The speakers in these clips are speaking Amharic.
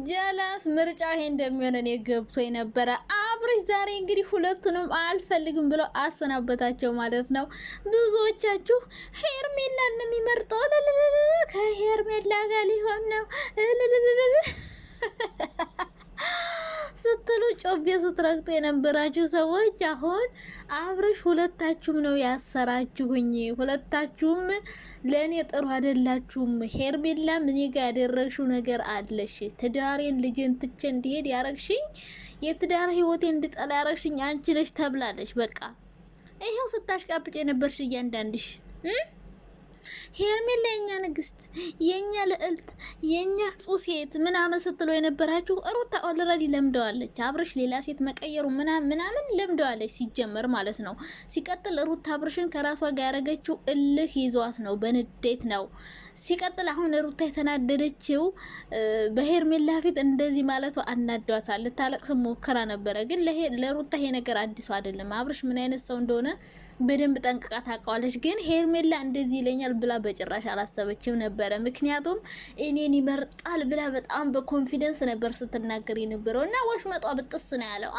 ጀላስ ምርጫ ይሄ እንደሚሆን እኔ ገብቶኝ ነበረ። አብርሽ ዛሬ እንግዲህ ሁለቱንም አልፈልግም ብሎ አሰናበታቸው ማለት ነው። ብዙዎቻችሁ ሄርሜላን ነው የሚመርጠው፣ ከሄርሜላ ጋር ሊሆን ነው ስትሉ ጮቤ ስትረግጡ የነበራችሁ ሰዎች አሁን አብርሽ ሁለታችሁም ነው ያሰራችሁኝ። ሁለታችሁም ለእኔ ጥሩ አይደላችሁም። ሄርሜላ እኔ ጋር ያደረግሽው ነገር አለሽ። ትዳሬን ልጄን ትቼ እንዲሄድ ያረግሽኝ፣ የትዳር ህይወቴ እንድጠላ ያረግሽኝ አንቺ ነሽ ተብላለች። በቃ ይሄው ስታሽቃብጭ የነበርሽ እያንዳንድሽ ሄርሜላ የኛ ንግስት፣ የኛ ልዕልት፣ የኛ ጹሴት ምናምን ስትሎ የነበራችሁ ሩታ ኦልሬዲ ለምደዋለች። አብርሽ ሌላ ሴት መቀየሩ ምናምን ለምደዋለች ሲጀመር ማለት ነው። ሲቀጥል ሩታ አብርሽን ከራሷ ጋር ያረገችው እልህ ይዟት ነው፣ በንዴት ነው። ሲቀጥል አሁን ሩታ የተናደደችው በሄርሜላ ፊት እንደዚህ ማለቷ አናዷታል። ልታለቅስ ሞከራ ነበረ፣ ግን ለሩታ ይሄ ነገር አዲሱ አይደለም። አብርሽ ምን አይነት ሰው እንደሆነ በደንብ ጠንቅቃ ታውቀዋለች። ግን ሄርሜላ እንደዚህ ይለኛል ብላ በጭራሽ አላሰበችም ነበረ። ምክንያቱም እኔን ይመርጣል ብላ በጣም በኮንፊደንስ ነበር ስትናገር የነበረው እና ወሽመጧ ብጥስ ነው ያለው።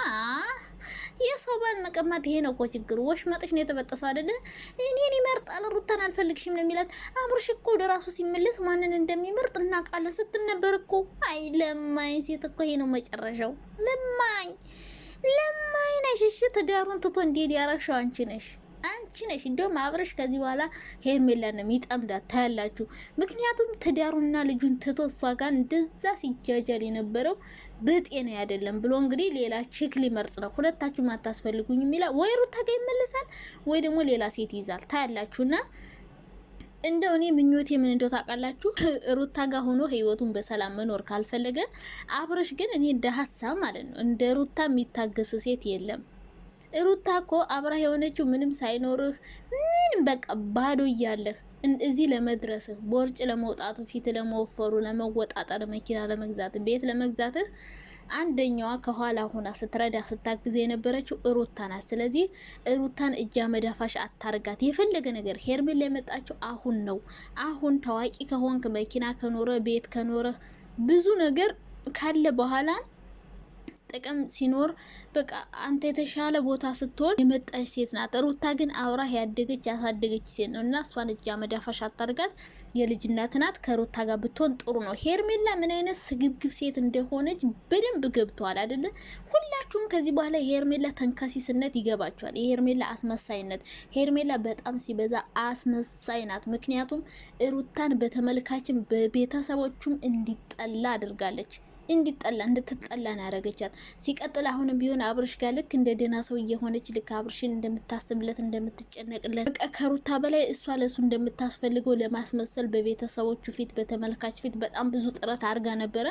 የሰው ባል መቀማት ይሄ ነው እኮ ችግሩ። ወሽመጥሽ ነው የተበጠሰው አይደለ? እኔን ይመርጣል ሩታን አልፈልግሽም ነው የሚላት። አብርሽ እኮ ወደ ራሱ ሲመለስ ማንን እንደሚመርጥ እናውቃለን ስትል ነበር እኮ። አይ ለማኝ ሴት እኮ ይሄ ነው መጨረሻው። ለማኝ ነሽ። እሺ ትዳሩን ትቶ እንዲሄድ ያረግሽው አንቺ ነሽ። እንደውም አብርሽ ከዚህ በኋላ ሄርሜላን ነው የሚጠምዳት ታያላችሁ። ምክንያቱም ትዳሩና ልጁን ትቶ እሷ ጋር እንደዛ ሲጃጃል የነበረው በጤና አይደለም ብሎ እንግዲህ ሌላ ቺክ ሊመርጥ ነው። ሁለታችሁም አታስፈልጉኝ የሚላ ወይ ሩታ ጋር ይመለሳል ወይ ደግሞ ሌላ ሴት ይዛል ታያላችሁና እንደው እኔ ምኞቴ ምን እንደው ታውቃላችሁ፣ ሩታ ጋር ሆኖ ህይወቱን በሰላም መኖር ካልፈለገ አብርሽ ግን እኔ እንደ ሀሳብ ማለት ነው እንደ ሩታ የሚታገስ ሴት የለም። ሩታ እኮ አብራ የሆነችው ምንም ሳይኖርህ ምንም በቃ ባዶ እያለህ እዚህ ለመድረስህ ቦርጭ ለመውጣቱ ፊት ለመወፈሩ ለመወጣጠር መኪና ለመግዛት ቤት ለመግዛትህ አንደኛዋ ከኋላ ሆና ስትረዳ ስታግዝ የነበረችው ሩታ ናት። ስለዚህ ሩታን እጃ መዳፋሽ አታርጋት። የፈለገ ነገር ሄርሜላ የመጣችው አሁን ነው። አሁን ታዋቂ ከሆንክ መኪና ከኖረ ቤት ከኖረ ብዙ ነገር ካለ በኋላ ጥቅም ሲኖር በቃ አንተ የተሻለ ቦታ ስትሆን የመጣች ሴት ናት። ሩታ ግን አውራ ያደገች ያሳደገች ሴት ነው እና እሷን እጃ መዳፋሽ አታርጋት። የልጅ እናት ናት። ከሩታ ጋር ብትሆን ጥሩ ነው። ሄርሜላ ምን አይነት ስግብግብ ሴት እንደሆነች በደንብ ገብቷል አይደለ? ሁላችሁም ከዚህ በኋላ የሄርሜላ ተንካሲስነት ይገባችኋል። የሄርሜላ አስመሳይነት። ሄርሜላ በጣም ሲበዛ አስመሳይ ናት። ምክንያቱም ሩታን በተመልካችም በቤተሰቦቹም እንዲጠላ አድርጋለች። እንድትጠላ ነው ያረገቻት። ሲቀጥል አሁንም ቢሆን አብርሽ ጋር ልክ እንደ ደና ሰው እየሆነች ልክ አብርሽን እንደምታስብለት እንደምትጨነቅለት በቃ ከሩታ በላይ እሷ ለሱ እንደምታስፈልገው ለማስመሰል በቤተሰቦቹ ፊት በተመልካች ፊት በጣም ብዙ ጥረት አድርጋ ነበረ።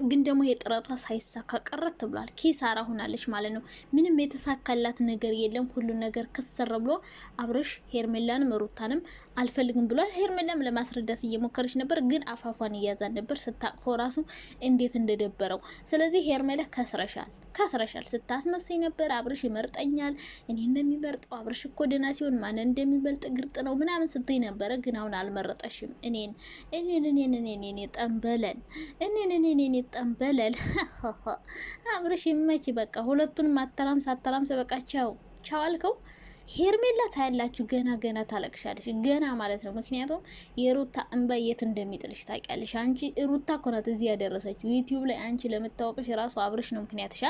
ግን ደግሞ የጥረቷ ሳይሳካ ቀረት ብሏል። ኪሳራ ሆናለች ማለት ነው። ምንም የተሳካላት ነገር የለም። ሁሉ ነገር ከሰረ ብሎ አብርሽ ሄርሜላንም ሩታንም አልፈልግም ብሏል። ሄርሜላም ለማስረዳት እየሞከረች ነበር፣ ግን አፋፏን እያዛን ነበር። ስታቅፎ ራሱ እንዴት እንደደበረው። ስለዚህ ሄርሜላ ከስረሻል ስታስመሰኝ ነበር። አብርሽ ይመርጠኛል፣ እኔ እንደሚመርጠው አብርሽ እኮ ደና ሲሆን ማን እንደሚበልጥ ግርጥ ነው ምናምን ስትይ ነበረ። ግን አሁን አልመረጠሽም። እኔን ጠንበለል አብርሽ ይመች። በቃ ሁለቱንም አተራምስ በቃ ቻው አልከው። ሄርሜላ ታያላችሁ ገና ታለቅሻለሽ ገና ማለት ነው። ምክንያቱም የሩታ እንባ የት እንደሚጥልሽ ታውቂያለሽ። አንቺ ሩታ እኮ ናት እዚህ ያደረሰችው ዩቲዩብ ላይ። አንቺ ለመታወቅሽ ራሱ አብርሽ ነው ምክንያትሻ።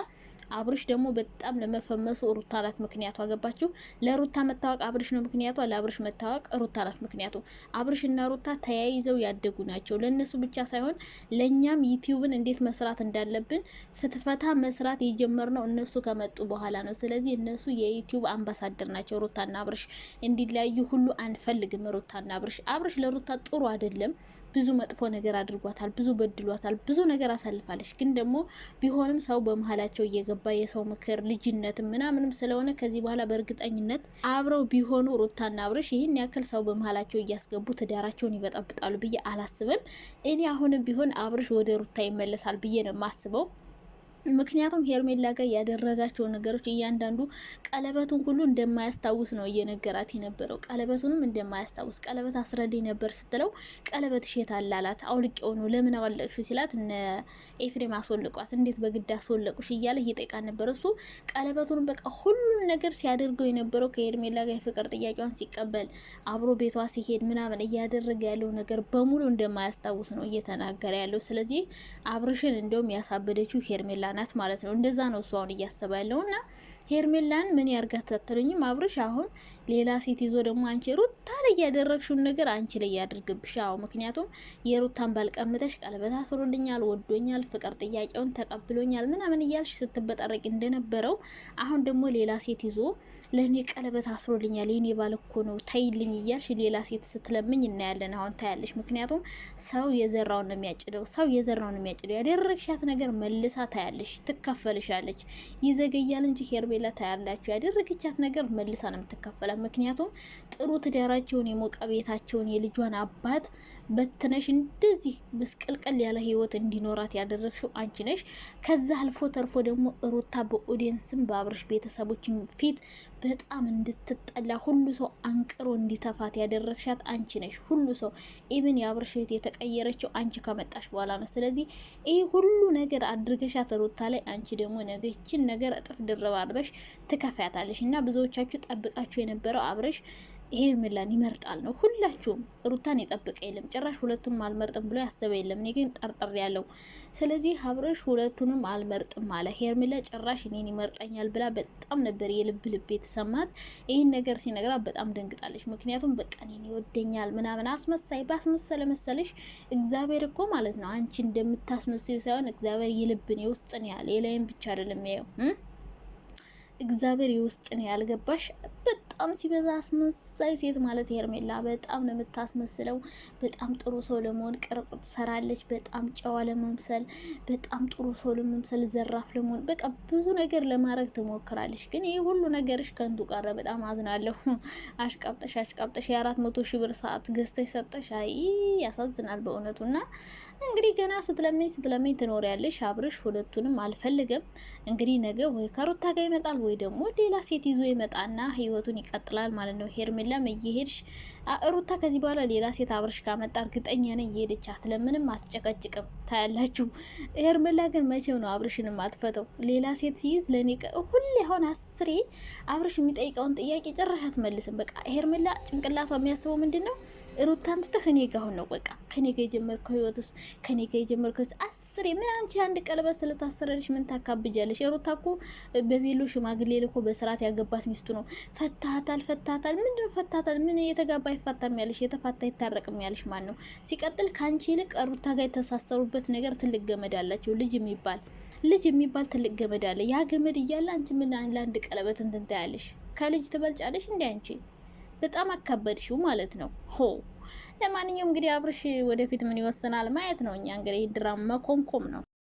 አብርሽ ደግሞ በጣም ለመፈመሱ ሩታ ናት ምክንያቱ። አገባችሁ? ለሩታ መታወቅ አብርሽ ነው ምክንያቱ፣ ለአብርሽ መታወቅ ሩታ ናት ምክንያቱ። አብርሽና ሩታ ተያይዘው ያደጉ ናቸው። ለነሱ ብቻ ሳይሆን ለኛም ዩቲዩብን እንዴት መስራት እንዳለብን ፍትፈታ መስራት የጀመርነው እነሱ ከመጡ በኋላ ነው። ስለዚህ እነሱ የዩቲዩብ አምባሳደር ናቸው። ሩታና አብርሽ እንዲለያዩ ሁሉ አንፈልግም። ሩታና አብርሽ ለሩታ ጥሩ አይደለም። ብዙ መጥፎ ነገር አድርጓታል፣ ብዙ በድሏታል፣ ብዙ ነገር አሳልፋለች። ግን ደግሞ ቢሆንም ሰው በመሀላቸው እየገባ የሰው ምክር ልጅነት ምናምንም ስለሆነ ከዚህ በኋላ በእርግጠኝነት አብረው ቢሆኑ ሩታና አብርሽ ይህን ያክል ሰው በመሀላቸው እያስገቡ ትዳራቸውን ይበጠብጣሉ ብዬ አላስብም። እኔ አሁንም ቢሆን አብርሽ ወደ ሩታ ይመለሳል ብዬ ነው የማስበው። ምክንያቱም ሄርሜላ ጋር ያደረጋቸው ነገሮች እያንዳንዱ ቀለበቱን ሁሉ እንደማያስታውስ ነው እየነገራት የነበረው። ቀለበቱንም እንደማያስታውስ ቀለበት አስረዳኝ ነበር ስትለው ቀለበት እሸት አላላት። አውልቄው ነው ለምን አወለቅሽ ሲላት እነ ኤፍሬም አስወልቋት እንዴት በግድ አስወለቁሽ እያለ እየጠየቃት ነበር። እሱ ቀለበቱን በቃ ሁሉም ነገር ሲያደርገው የነበረው ከሄርሜላ ጋር የፍቅር ጥያቄዋን ሲቀበል አብሮ ቤቷ ሲሄድ ምናምን እያደረገ ያለው ነገር በሙሉ እንደማያስታውስ ነው እየተናገረ ያለው። ስለዚህ አብርሽን እንደውም ያሳበደችው ሄርሜላ ናት ማለት ነው። እንደዛ ነው እሱ አሁን እያሰበ ያለውና ሄርሜላን ምን ያርጋት አትሉኝም? አብርሽ አሁን ሌላ ሴት ይዞ ደግሞ አንቺ ሩታ ላይ ያደረግሽውን ነገር አንቺ ላይ ያድርግብሽ። አዎ ምክንያቱም የሩታን ባልቀምጠሽ ቀለበት አስሮልኛል፣ ወዶኛል፣ ፍቅር ጥያቄውን ተቀብሎኛል ምናምን እያልሽ ስትበጠረቅ እንደነበረው አሁን ደግሞ ሌላ ሴት ይዞ ለእኔ ቀለበት አስሮልኛል የኔ ባል እኮ ነው ተይልኝ እያልሽ ሌላ ሴት ስትለምኝ እናያለን። አሁን ታያለሽ። ምክንያቱም ሰው የዘራውን ነው የሚያጭደው። ሰው የዘራውን ነው የሚያጭደው። ያደረግሻት ነገር መልሳ ታያለሽ፣ ትከፈልሻለች። ይዘገያል እንጂ ሄርሜላ ታያላችሁ ያደረገቻት ነገር መልሳ ነው የምትከፈለው። ምክንያቱም ጥሩ ትዳራቸውን የሞቀ ቤታቸውን የልጇን አባት በትነሽ እንደዚህ ብስቅልቅል ያለ ህይወት እንዲኖራት ያደረግሽው አንቺ ነሽ። ከዛ አልፎ ተርፎ ደግሞ ሩታ በኦዲየንስም በአብርሽ ቤተሰቦች ፊት በጣም እንድትጠላ ሁሉ ሰው አንቅሮ እንዲተፋት ያደረግሻት አንቺ ነሽ። ሁሉ ሰው ኢቭን የአብርሽ ህይወት የተቀየረችው አንቺ ከመጣሽ በኋላ ነው። ስለዚህ ይህ ሁሉ ነገር አድርገሻት ሩታ ላይ አንቺ ደግሞ ነገ ይችን ነገር እጥፍ ድርብ አድርገሽ ትከፍያታለሽ። እና ብዙዎቻችሁ ጠብቃችሁ የነበረው አብርሽ ሄርሜላን ይመርጣል ነው። ሁላችሁም ሩታን የጠበቀ የለም። ጭራሽ ሁለቱንም አልመርጥም ብሎ ያሰበ የለም። እኔ ግን ጠርጥር ያለው። ስለዚህ አብርሽ ሁለቱንም አልመርጥም አለ። ሄርሜላ ጭራሽ እኔን ይመርጠኛል ብላ በጣም ነበር የልብ ልብ የተሰማት። ይህን ነገር ሲነግራት በጣም ደንግጣለች። ምክንያቱም በቃ እኔን ይወደኛል ምናምን አስመሳይ ባስመሰለ መሰለሽ። እግዚአብሔር እኮ ማለት ነው አንቺ እንደምታስመስዩ ሳይሆን እግዚአብሔር የልብን የውስጥን ያለ የላይን ብቻ አይደለም ያየው። እግዚአብሔር የውስጥን ያልገባሽ በጣም ሲበዛ አስመሳይ ሴት ማለት ሄርሜላ በጣም ነው የምታስመስለው። በጣም ጥሩ ሰው ለመሆን ቅርጽ ትሰራለች። በጣም ጨዋ ለመምሰል፣ በጣም ጥሩ ሰው ለመምሰል፣ ዘራፍ ለመሆን በቃ ብዙ ነገር ለማድረግ ትሞክራለች። ግን ይህ ሁሉ ነገርሽ ከንቱ ቀረ። በጣም አዝናለሁ። አሽቃብጠሽ የ400,000 ብር ሰዓት ገዝተሽ ሰጠሽ። አይ ያሳዝናል በእውነቱና እንግዲህ ገና ስትለመኝ ትኖሪያለሽ። አብርሽ ሁለቱንም አልፈልግም። እንግዲህ ነገ ወይ ከሩታ ጋር ይመጣል ወይ ደግሞ ሌላ ሴት ይዞ ይመጣና ህይወቱን ይቀጥላል ማለት ነው። ሄርሜላም እየሄድሽ ሩታ ከዚህ በኋላ ሌላ ሴት አብርሽ ካመጣ እርግጠኛ ነኝ እየሄደች አትለምንም፣ አትጨቀጭቅም። ታያላችሁ። ሄርሜላ ግን መቼው ነው አብርሽንም አትፈተው? ሌላ ሴት ሲይዝ ለኔ ሁሌ አሁን 10 አብርሽ የሚጠይቀውን ጥያቄ ጭራሽ አትመልስም። በቃ ሄርሜላ ጭንቅላቷ የሚያስበው ምንድነው? ሩታን ትተህ ከኔ ጋር አሁን ነው በቃ ከኔ ጋር የጀመርከው ህይወትስ ከኔ ጋር የጀመርከው 10 ምን አንቺ አንድ ቀለበት ስለታሰረልሽ ምን ታካብጃለሽ? ሩታ እኮ በቤሎ ሽማግሌ ልኮ በስርዓት ያገባት ሚስቱ ነው። ፈታታል ምንድነው ፈታታል? ምን የተጋባ ይፋታም ያለሽ የተፋታ ይታረቅም ያለሽ ማን ነው? ሲቀጥል ካንቺ ይልቅ ሩታ ጋር የተሳሰሩበት ነገር ትልቅ ገመድ አላቸው። ልጅ የሚባል ትልቅ ገመድ አለ። ያ ገመድ እያለ አንቺ ምን ለአንድ ቀለበት እንትን ታያለሽ? ከልጅ ትበልጫለሽ እንዴ አንቺ? በጣም አካበድሽው ማለት ነው። ለማንኛውም እንግዲህ አብርሽ ወደፊት ምን ይወስናል ማየት ነው። እኛ እንግዲህ ድራማ መኮምኮም ነው።